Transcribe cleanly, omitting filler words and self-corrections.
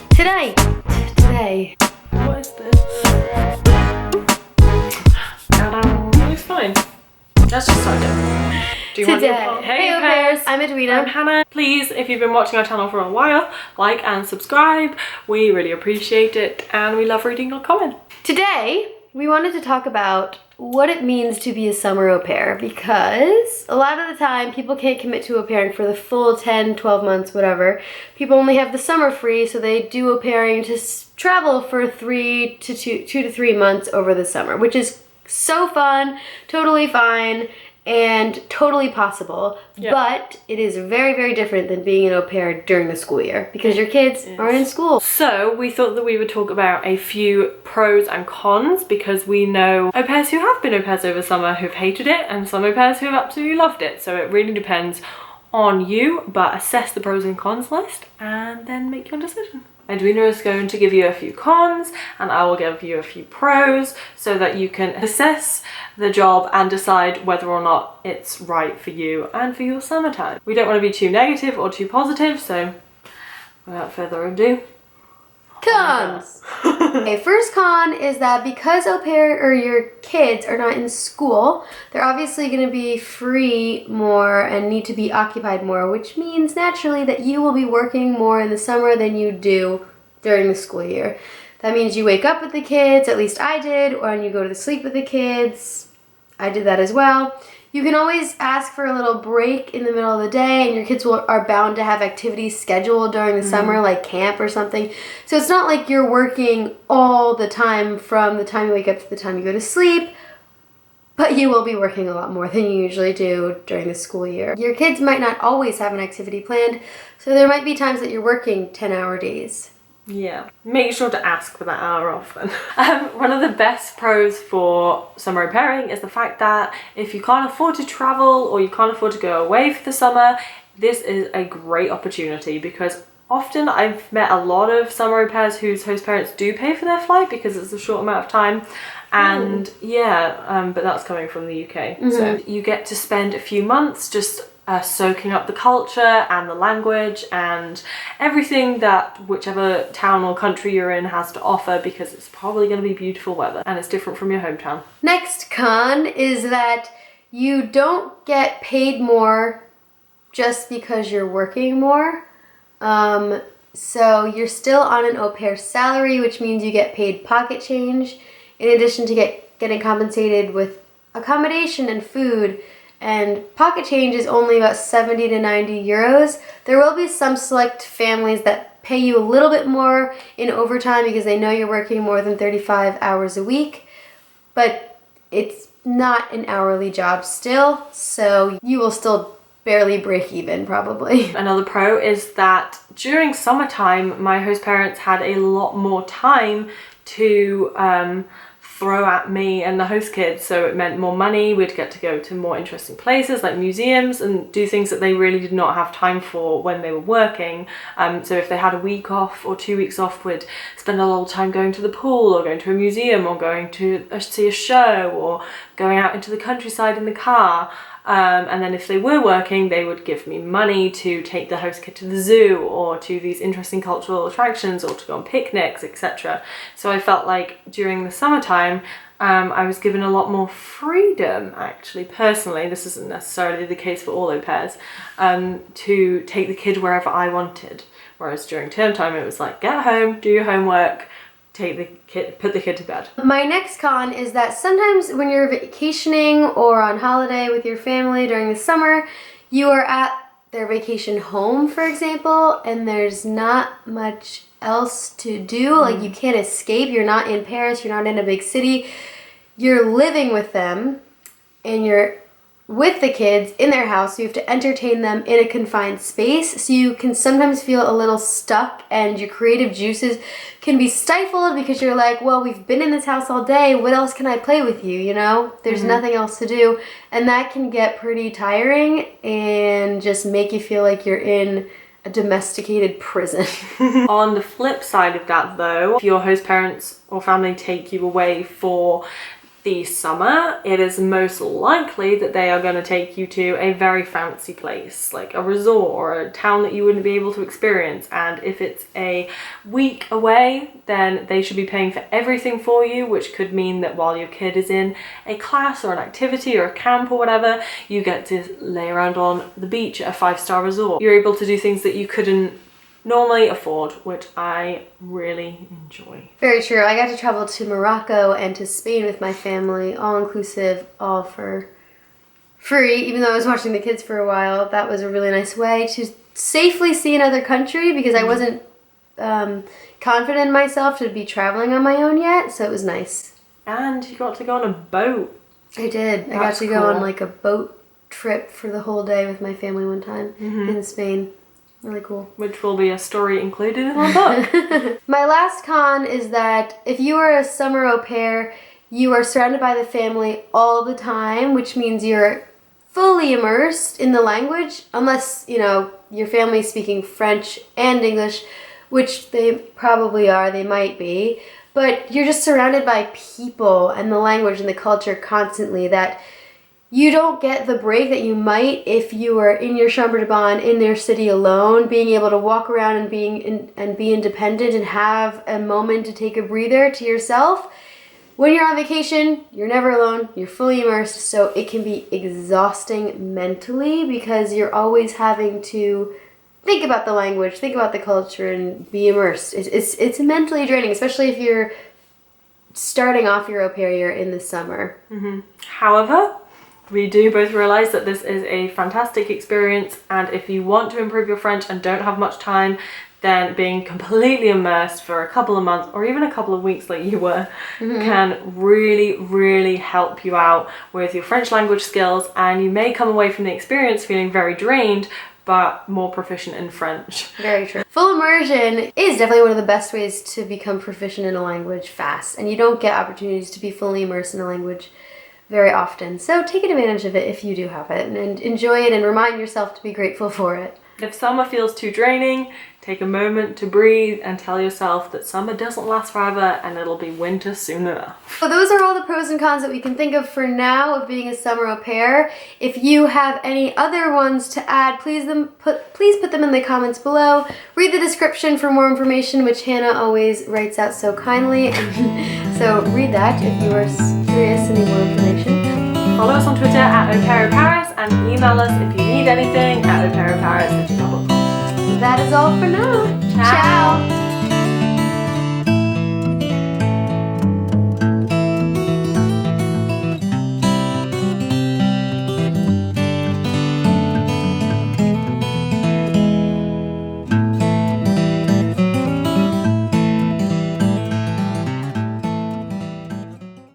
Today. What is this? It's fine. Let's just start it. Do you want your part? Hey au pairs, I'm Edwina. I'm Hannah. Please, if you've been watching our channel for a while, like and subscribe. We really appreciate it and we love reading your comments. Today, we wanted to talk about what it means to be a summer au pair, because a lot of the time people can't commit to au pairing for the full 10, 12 months, whatever. People only have the summer free, so they do au pairing to travel for 2 to 3 months over the summer, which is so fun, totally fine, and totally possible. Yep. But it is very, very different than being an au pair during the school year because your kids aren't in school. So we thought that we would talk about a few pros and cons, because we know au pairs who have been au pairs over summer who've hated it and some au pairs who have absolutely loved it. So it really depends on you, but assess the pros and cons list and then make your decision. Edwina is going to give you a few cons and I will give you a few pros so that you can assess the job and decide whether or not it's right for you and for your summertime. We don't want to be too negative or too positive, so without further ado, cons! Okay, first con is that because au pair or your kids are not in school, they're obviously going to be free more and need to be occupied more, which means naturally that you will be working more in the summer than you do during the school year. That means you wake up with the kids, at least I did, or you go to sleep with the kids. I did that as well. You can always ask for a little break in the middle of the day, and your kids are bound to have activities scheduled during the summer, like camp or something. So it's not like you're working all the time from the time you wake up to the time you go to sleep, but you will be working a lot more than you usually do during the school year. Your kids might not always have an activity planned, so there might be times that you're working 10-hour days. Yeah, make sure to ask for that hour off then. One of the best pros for summer au pairing is the fact that if you can't afford to travel or you can't afford to go away for the summer, this is a great opportunity, because often I've met a lot of summer au pairs whose host parents do pay for their flight because it's a short amount of time. And but that's coming from the UK. So you get to spend a few months just soaking up the culture and the language and everything that whichever town or country you're in has to offer, because it's probably going to be beautiful weather and it's different from your hometown. Next Con is that you don't get paid more just because you're working more. So you're still on an au pair salary, which means you get paid pocket change in addition to getting compensated with accommodation and food. And pocket change is only about 70 to 90 euros. There will be some select families that pay you a little bit more in overtime because they know you're working more than 35 hours a week, but it's not an hourly job still, so you will still barely break even probably. Another pro is that during summertime, my host parents had a lot more time to throw at me and the host kids, so it meant more money. We'd get to go to more interesting places like museums and do things that they really did not have time for when they were working. So if they had a week off or 2 weeks off, we'd spend a lot of time going to the pool or going to a museum or going to see a show or going out into the countryside in the car. And then if they were working, they would give me money to take the host kid to the zoo or to these interesting cultural attractions or to go on picnics, etc. So I felt like during the summertime, I was given a lot more freedom, actually, personally. This isn't necessarily the case for all au pairs, to take the kid wherever I wanted. Whereas during term time, it was like, get home, do your homework, take the kid, put the kid to bed. My next con is that sometimes when you're vacationing or on holiday with your family during the summer, you are at their vacation home, for example, and there's not much else to do. Like, you can't escape. You're not in Paris, you're not in a big city. You're living with them and you're with the kids in their house, so you have to entertain them in a confined space, so you can sometimes feel a little stuck and your creative juices can be stifled because you're like, well, we've been in this house all day, what else can I play with you, you know? There's nothing else to do, and that can get pretty tiring and just make you feel like you're in a domesticated prison. On the flip side of that though, if your host parents or family take you away for the summer, it is most likely that they are going to take you to a very fancy place, like a resort or a town that you wouldn't be able to experience. And if it's a week away, then they should be paying for everything for you, which could mean that while your kid is in a class or an activity or a camp or whatever, you get to lay around on the beach at a 5-star resort. You're able to do things that you couldn't normally afford, which I really enjoy. Very true. I got to travel to Morocco and to Spain with my family, all inclusive, all for free, even though I was watching the kids for a while. That was a really nice way to safely see another country because I wasn't confident in myself to be traveling on my own yet, so it was nice. And you got to go on a boat. I did. I got to go on like a boat trip for the whole day with my family one time in Spain. Really cool. Which will be a story included in our book. My last con is that if you are a summer au pair, you are surrounded by the family all the time, which means you're fully immersed in the language, unless, you know, your family is speaking French and English, which they probably are, they might be. But you're just surrounded by people and the language and the culture constantly that you don't get the break that you might if you were in your chambre de bonne in their city alone, being able to walk around and be independent and have a moment to take a breather to yourself. When you're on vacation, you're never alone, you're fully immersed, so it can be exhausting mentally because you're always having to think about the language, think about the culture, and be immersed. It's mentally draining, especially if you're starting off your au pair year in the summer. However, we do both realise that this is a fantastic experience, and if you want to improve your French and don't have much time, then being completely immersed for a couple of months or even a couple of weeks like you were can really, really help you out with your French language skills, and you may come away from the experience feeling very drained but more proficient in French. Very true. Full immersion is definitely one of the best ways to become proficient in a language fast, and you don't get opportunities to be fully immersed in a language very often. So take advantage of it if you do have it, and enjoy it and remind yourself to be grateful for it. If summer feels too draining, take a moment to breathe and tell yourself that summer doesn't last forever and it'll be winter soon enough. So those are all the pros and cons that we can think of for now of being a summer au pair. If you have any other ones to add, please put them in the comments below. Read the description for more information, which Hannah always writes out so kindly. So read that if you are curious and need more information. Follow us on Twitter at @AuPairInParis and email us if you need anything at aupairinparis@gmail.com. That is all for now. Ciao.